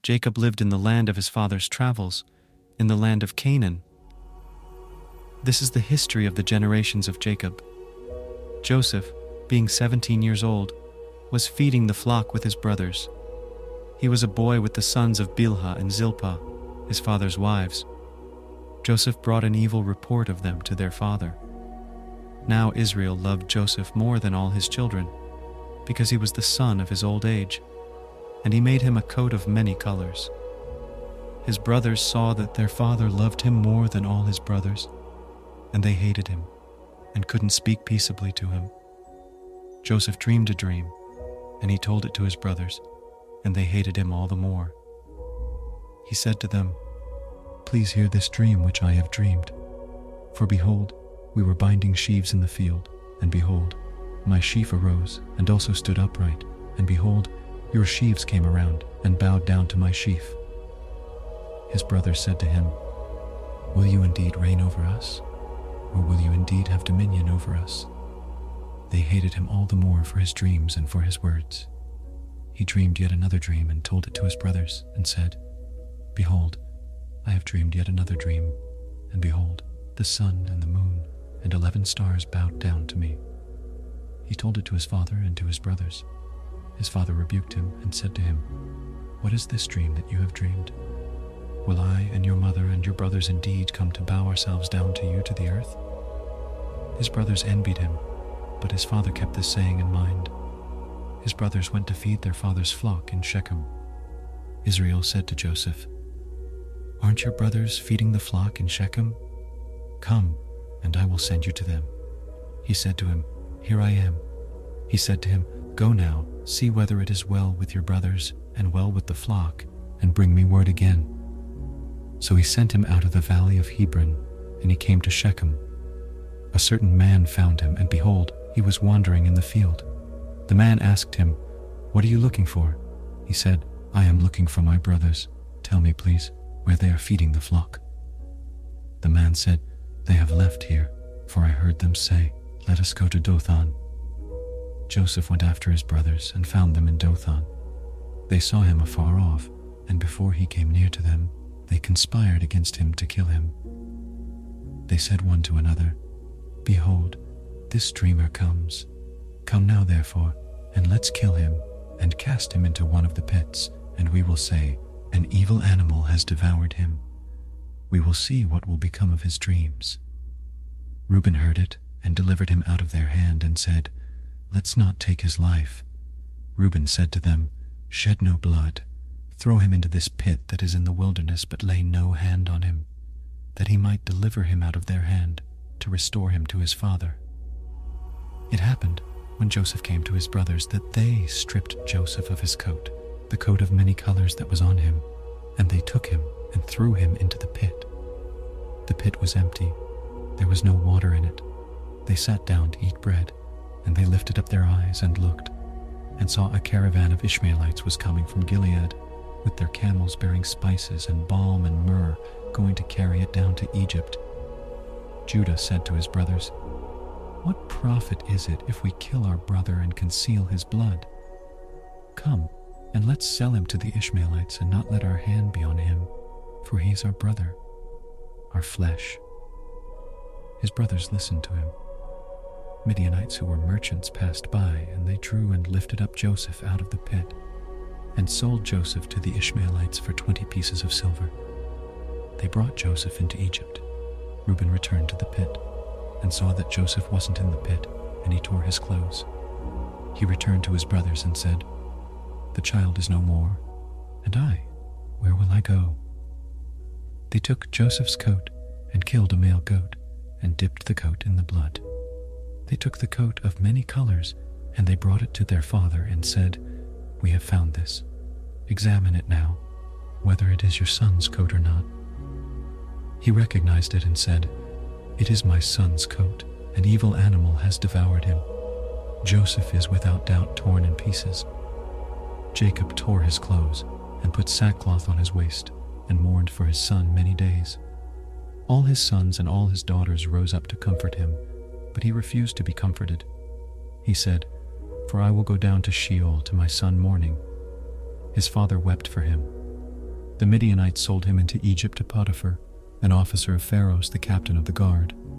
Jacob lived in the land of his father's travels, in the land of Canaan. This is the history of the generations of Jacob. Joseph, being 17 years old, was feeding the flock with his brothers. He was a boy with the sons of Bilhah and Zilpah, his father's wives. Joseph brought an evil report of them to their father. Now Israel loved Joseph more than all his children, because he was the son of his old age, and he made him a coat of many colors. His brothers saw that their father loved him more than all his brothers, and they hated him, and couldn't speak peaceably to him. Joseph dreamed a dream, and he told it to his brothers, and they hated him all the more. He said to them, "Please hear this dream which I have dreamed. For behold, we were binding sheaves in the field, and behold, my sheaf arose and also stood upright, and behold, your sheaves came around and bowed down to my sheaf." His brothers said to him, "Will you indeed reign over us? Or will you indeed have dominion over us?" They hated him all the more for his dreams and for his words. He dreamed yet another dream and told it to his brothers, and said, "Behold, I have dreamed yet another dream, and behold, the sun and the moon and 11 stars bowed down to me." He told it to his father and to his brothers. His father rebuked him and said to him, "What is this dream that you have dreamed? Will I and your mother and your brothers indeed come to bow ourselves down to you to the earth?" His brothers envied him, but his father kept this saying in mind. His brothers went to feed their father's flock in Shechem. Israel said to Joseph, "Aren't your brothers feeding the flock in Shechem? Come, and I will send you to them." He said to him, "Here I am." He said to him, "Go now, see whether it is well with your brothers and well with the flock, and bring me word again." So he sent him out of the valley of Hebron, and he came to Shechem. A certain man found him, and behold, he was wandering in the field. The man asked him, "What are you looking for?" He said, "I am looking for my brothers. Tell me, please, where they are feeding the flock." The man said, "They have left here, for I heard them say, 'Let us go to Dothan.'" Joseph went after his brothers and found them in Dothan. They saw him afar off, and before he came near to them, they conspired against him to kill him. They said one to another, "Behold, this dreamer comes. Come now, therefore, and let's kill him, and cast him into one of the pits, and we will say, 'An evil animal has devoured him.' We will see what will become of his dreams." Reuben heard it, and delivered him out of their hand, and said, "Let's not take his life." Reuben said to them, "Shed no blood. Throw him into this pit that is in the wilderness, but lay no hand on him, that he might deliver him out of their hand, to restore him to his father." It happened, when Joseph came to his brothers, that they stripped Joseph of his coat, the coat of many colors that was on him, and they took him and threw him into the pit. The pit was empty. There was no water in it. They sat down to eat bread, and they lifted up their eyes and looked, and saw a caravan of Ishmaelites was coming from Gilead, with their camels bearing spices and balm and myrrh, going to carry it down to Egypt. Judah said to his brothers, "What profit is it if we kill our brother and conceal his blood? Come, and let's sell him to the Ishmaelites, and not let our hand be on him, for he is our brother, our flesh." His brothers listened to him. Midianites who were merchants passed by, and they drew and lifted up Joseph out of the pit, and sold Joseph to the Ishmaelites for 20 pieces of silver. They brought Joseph into Egypt. Reuben returned to the pit, and saw that Joseph wasn't in the pit, and he tore his clothes. He returned to his brothers and said, "The child is no more, and I, where will I go?" They took Joseph's coat and killed a male goat, and dipped the coat in the blood. They took the coat of many colors, and they brought it to their father and said, "We have found this. Examine it now, whether it is your son's coat or not." He recognized it and said, "It is my son's coat. An evil animal has devoured him. Joseph is without doubt torn in pieces." Jacob tore his clothes and put sackcloth on his waist, and mourned for his son many days. All his sons and all his daughters rose up to comfort him, but he refused to be comforted. He said, "For I will go down to Sheol to my son mourning." His father wept for him. The Midianites sold him into Egypt to Potiphar, an officer of Pharaoh's, the captain of the guard.